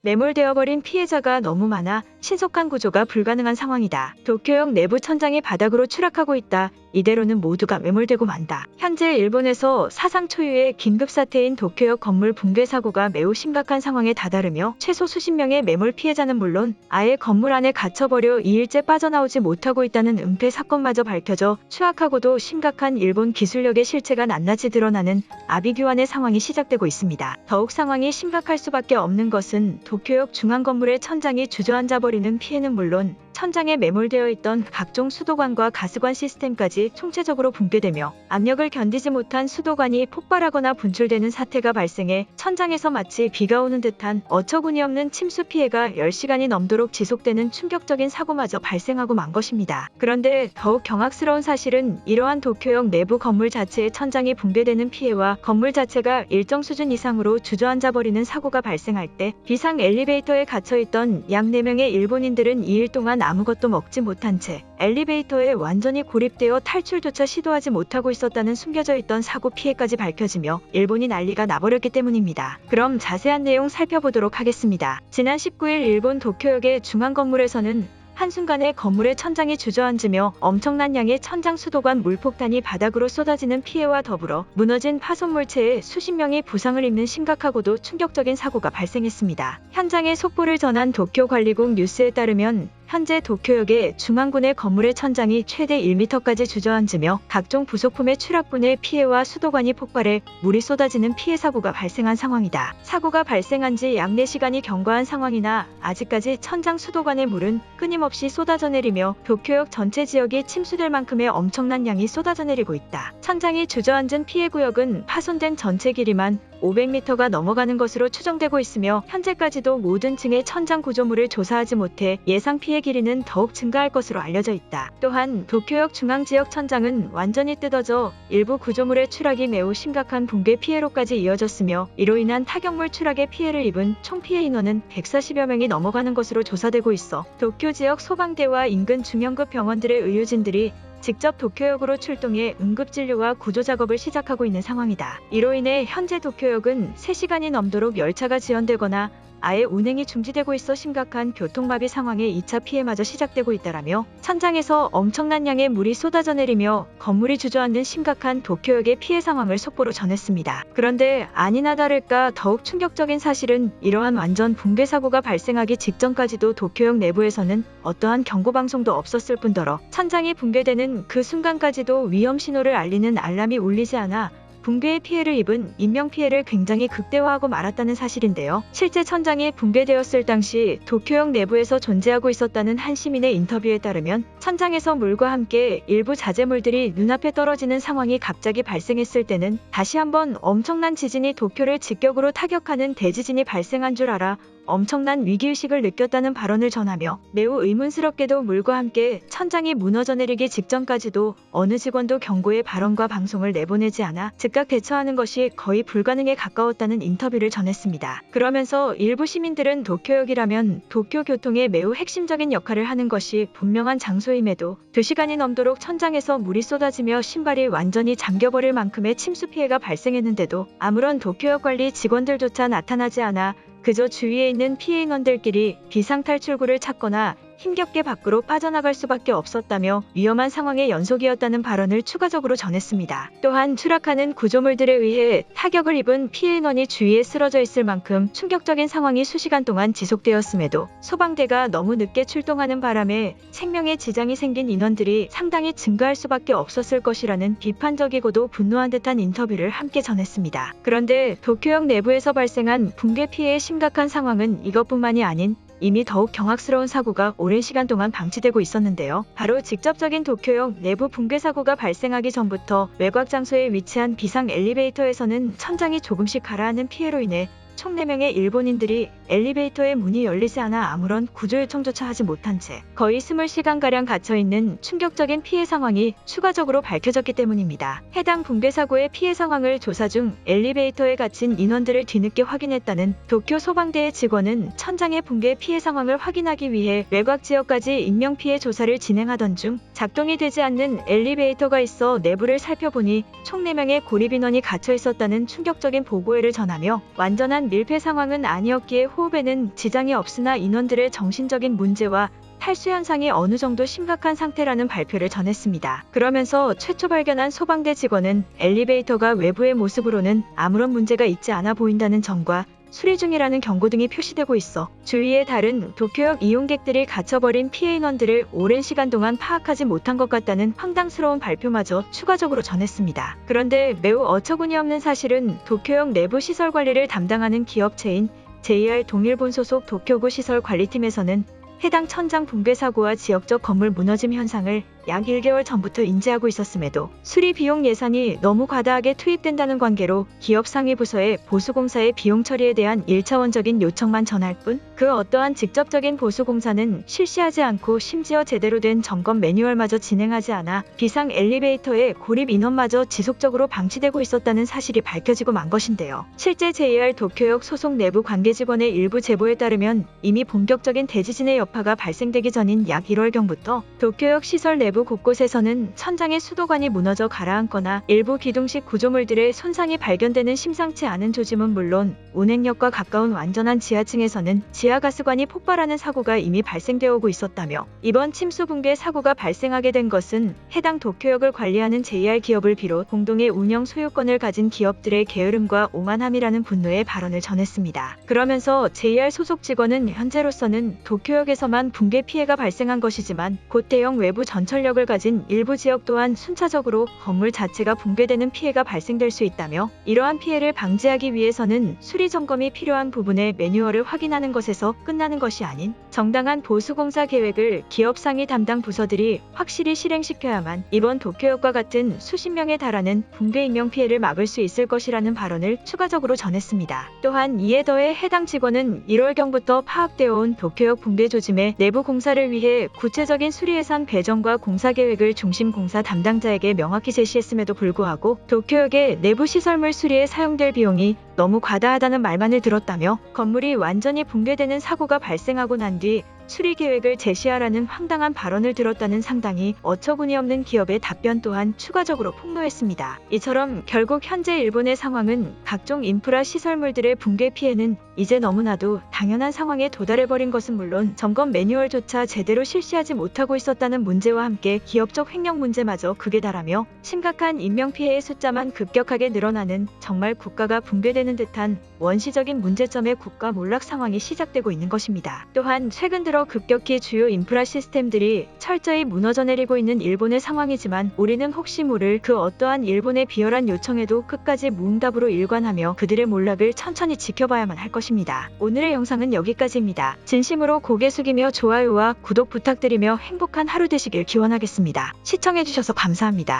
매몰되어버린 피해자가 너무 많아 신속한 구조가 불가능한 상황이다. 도쿄역 내부 천장이 바닥으로 추락하고 있다. 이대로는 모두가 매몰되고 만다. 현재 일본에서 사상 초유의 긴급사태인 도쿄역 건물 붕괴 사고가 매우 심각한 상황에 다다르며 최소 수십 명의 매몰 피해자는 물론 아예 건물 안에 갇혀버려 2일째 빠져나오지 못하고 있다는 은폐 사건마저 밝혀져 추악하고도 심각한 일본 기술력의 실체가 낱낱이 드러나는 아비규환의 상황이 시작되고 있습니다. 더욱 상황이 심각할 수밖에 없는 것은 도쿄역 중앙 건물의 천장이 주저앉아 버리는 피해는 물론 천장에 매몰되어 있던 각종 수도관과 가스관 시스템까지 총체적으로 붕괴되며 압력을 견디지 못한 수도관이 폭발하거나 분출되는 사태가 발생해 천장에서 마치 비가 오는 듯한 어처구니없는 침수 피해가 10시간이 넘도록 지속되는 충격적인 사고마저 발생하고 만 것입니다. 그런데 더욱 경악스러운 사실은 이러한 도쿄역 내부 건물 자체의 천장이 붕괴되는 피해와 건물 자체가 일정 수준 이상으로 주저앉아 버리는 사고가 발생할 때 비상 엘리베이터에 갇혀있던 약 4명의 일본인들은 2일 동안 아무것도 먹지 못한 채 엘리베이터에 완전히 고립되어 탈출조차 시도하지 못하고 있었다는 숨겨져 있던 사고 피해까지 밝혀지며 일본이 난리가 나버렸기 때문입니다. 그럼 자세한 내용 살펴보도록 하겠습니다. 지난 19일 일본 도쿄역의 중앙 건물에서는 한순간에 건물의 천장이 주저앉으며 엄청난 양의 천장 수도관 물폭탄이 바닥으로 쏟아지는 피해와 더불어 무너진 파손물체에 수십 명이 부상을 입는 심각하고도 충격적인 사고가 발생했습니다. 현장에 속보를 전한 도쿄관리국 뉴스에 따르면 현재 도쿄역의 중앙군의 건물의 천장이 최대 1m까지 주저앉으며 각종 부속품의 추락분의 피해와 수도관이 폭발해 물이 쏟아지는 피해 사고가 발생한 상황이다. 사고가 발생한 지 약 4시간이 경과한 상황이나 아직까지 천장 수도관의 물은 끊임없이 쏟아져 내리며 도쿄역 전체 지역이 침수될 만큼의 엄청난 양이 쏟아져 내리고 있다. 천장이 주저앉은 피해 구역은 파손된 전체 길이만 500m가 넘어가는 것으로 추정되고 있으며 현재까지도 모든 층의 천장 구조물을 조사하지 못해 예상 피해 길이는 더욱 증가할 것으로 알려져 있다. 또한 도쿄역 중앙지역 천장은 완전히 뜯어져 일부 구조물의 추락이 매우 심각한 붕괴 피해로까지 이어졌으며 이로 인한 타격물 추락의 피해를 입은 총 피해 인원은 140여 명이 넘어가는 것으로 조사되고 있어 도쿄 지역 소방대와 인근 중형급 병원들의 의료진들이 직접 도쿄역으로 출동해 응급진료와 구조작업을 시작하고 있는 상황이다. 이로 인해 현재 도쿄역은 3시간이 넘도록 열차가 지연되거나 아예 운행이 중지되고 있어 심각한 교통마비 상황에 2차 피해마저 시작되고 있다라며 천장에서 엄청난 양의 물이 쏟아져 내리며 건물이 주저앉는 심각한 도쿄역의 피해 상황을 속보로 전했습니다. 그런데 아니나 다를까 더욱 충격적인 사실은 이러한 완전 붕괴 사고가 발생하기 직전까지도 도쿄역 내부에서는 어떠한 경고방송도 없었을 뿐더러 천장이 붕괴되는 그 순간까지도 위험 신호를 알리는 알람이 울리지 않아 붕괴의 피해를 입은 인명피해를 굉장히 극대화하고 말았다는 사실인데요. 실제 천장이 붕괴되었을 당시 도쿄역 내부에서 존재하고 있었다는 한 시민의 인터뷰에 따르면 천장에서 물과 함께 일부 자재물들이 눈앞에 떨어지는 상황이 갑자기 발생했을 때는 다시 한번 엄청난 지진이 도쿄를 직격으로 타격하는 대지진이 발생한 줄 알아 엄청난 위기의식을 느꼈다는 발언을 전하며 매우 의문스럽게도 물과 함께 천장이 무너져 내리기 직전까지도 어느 직원도 경고의 발언과 방송을 내보내지 않아 즉각 대처하는 것이 거의 불가능에 가까웠다는 인터뷰를 전했습니다. 그러면서 일부 시민들은 도쿄역이라면 도쿄 교통의 매우 핵심적인 역할을 하는 것이 분명한 장소임에도 2시간이 넘도록 천장에서 물이 쏟아지며 신발이 완전히 잠겨버릴 만큼의 침수 피해가 발생했는데도 아무런 도쿄역 관리 직원들조차 나타나지 않아 그저 주위에 있는 피해 인원들끼리 비상탈출구를 찾거나 힘겹게 밖으로 빠져나갈 수밖에 없었다며 위험한 상황의 연속이었다는 발언을 추가적으로 전했습니다. 또한 추락하는 구조물들에 의해 타격을 입은 피해 인원이 주위에 쓰러져 있을 만큼 충격적인 상황이 수시간 동안 지속되었음에도 소방대가 너무 늦게 출동하는 바람에 생명에 지장이 생긴 인원들이 상당히 증가할 수밖에 없었을 것이라는 비판적이고도 분노한 듯한 인터뷰를 함께 전했습니다. 그런데 도쿄역 내부에서 발생한 붕괴 피해의 심각한 상황은 이것뿐만이 아닌 이미 더욱 경악스러운 사고가 오랜 시간 동안 방치되고 있었는데요. 바로 직접적인 도쿄역 내부 붕괴 사고가 발생하기 전부터 외곽 장소에 위치한 비상 엘리베이터에서는 천장이 조금씩 가라앉는 피해로 인해 총 4명의 일본인들이 엘리베이터의 문이 열리지 않아 아무런 구조 요청조차 하지 못한 채 거의 20시간가량 갇혀있는 충격적인 피해 상황이 추가적으로 밝혀졌기 때문입니다. 해당 붕괴 사고의 피해 상황을 조사 중 엘리베이터에 갇힌 인원들을 뒤늦게 확인했다는 도쿄 소방대의 직원은 천장의 붕괴 피해 상황을 확인하기 위해 외곽 지역까지 인명피해 조사를 진행하던 중 작동이 되지 않는 엘리베이터가 있어 내부를 살펴보니 총 4명의 고립 인원이 갇혀 있었다는 충격적인 보고회를 전하며 완전한 다른 밀폐 상황은 아니었기에 호흡에는 지장이 없으나 인원들의 정신적인 문제와 탈수 현상이 어느 정도 심각한 상태라는 발표를 전했습니다. 그러면서 최초 발견한 소방대 직원은 엘리베이터가 외부의 모습으로는 아무런 문제가 있지 않아 보인다는 점과 수리 중이라는 경고 등이 표시되고 있어 주위의 다른 도쿄역 이용객들이 갇혀버린 피해 인원들을 오랜 시간 동안 파악하지 못한 것 같다는 황당스러운 발표마저 추가적으로 전했습니다. 그런데 매우 어처구니없는 사실은 도쿄역 내부 시설 관리를 담당하는 기업체인 JR 동일본 소속 도쿄구 시설관리팀에서는 해당 천장 붕괴 사고와 지역적 건물 무너짐 현상을 약 1개월 전부터 인지하고 있었음에도 수리 비용 예산이 너무 과다하게 투입된다는 관계로 기업 상위 부서에 보수공사의 비용 처리에 대한 1차원적인 요청만 전할 뿐 그 어떠한 직접적인 보수공사는 실시하지 않고 심지어 제대로 된 점검 매뉴얼마저 진행하지 않아 비상 엘리베이터의 고립 인원마저 지속적으로 방치되고 있었다는 사실이 밝혀지고 만 것인데요. 실제 JR 도쿄역 소속 내부 관계 직원의 일부 제보에 따르면 이미 본격적인 대지진의 여파가 발생되기 전인 약 1월경부터 도쿄역 시설 내부 곳곳에서는 천장의 수도관이 무너져 가라앉거나 일부 기둥식 구조물들의 손상이 발견되는 심상치 않은 조짐은 물론 운행역과 가까운 완전한 지하층에서는 지하가스관이 폭발하는 사고가 이미 발생되어 오고 있었다며 이번 침수 붕괴 사고가 발생하게 된 것은 해당 도쿄역을 관리하는 JR 기업을 비롯 공동의 운영 소유권을 가진 기업들의 게으름과 오만함이라는 분노의 발언을 전했습니다. 그러면서 JR 소속 직원은 현재로서는 도쿄역에서만 붕괴 피해가 발생한 것이지만 곧 대형 외부 전철역을 가진 일부 지역 또한 순차적으로 건물 자체가 붕괴되는 피해가 발생될 수 있다며 이러한 피해를 방지하기 위해서는 수리 점검이 필요한 부분의 매뉴얼을 확인하는 것에서 끝나는 것이 아닌 정당한 보수공사 계획을 기업 상위 담당 부서들이 확실히 실행시켜야만 이번 도쿄역과 같은 수십 명에 달하는 붕괴 인명 피해를 막을 수 있을 것이라는 발언을 추가적으로 전했습니다. 또한 이에 더해 해당 직원은 1월경부터 파악되어 온 도쿄역 붕괴 조짐의 내부 공사를 위해 구체적인 수리 예산 배정과 공사 계획을 중심 공사 담당자에게 명확히 제시했음에도 불구하고 도쿄역의 내부 시설물 수리에 사용될 비용이 너무 과다하다는 말만을 들었다며 건물이 완전히 붕괴되는 사고가 발생하고 난 뒤 수리 계획을 제시하라는 황당한 발언을 들었다는 상당히 어처구니없는 기업의 답변 또한 추가적으로 폭로했습니다. 이처럼 결국 현재 일본의 상황은 각종 인프라 시설물들의 붕괴 피해는 이제 너무나도 당연한 상황에 도달해버린 것은 물론 점검 매뉴얼조차 제대로 실시하지 못하고 있었다는 문제와 함께 기업적 횡령 문제마저 극에 달하며 심각한 인명피해의 숫자만 급격하게 늘어나는 정말 국가가 붕괴되는 듯한 원시적인 문제점의 국가 몰락 상황이 시작되고 있는 것입니다. 또한 최근 들어 급격히 주요 인프라 시스템들이 철저히 무너져 내리고 있는 일본의 상황이지만 우리는 혹시 모를 그 어떠한 일본의 비열한 요청에도 끝까지 무응답으로 일관하며 그들의 몰락을 천천히 지켜봐야만 할 것입니다. 오늘의 영상은 여기까지입니다. 진심으로 고개 숙이며 좋아요와 구독 부탁드리며 행복한 하루 되시길 기원하겠습니다. 시청해주셔서 감사합니다.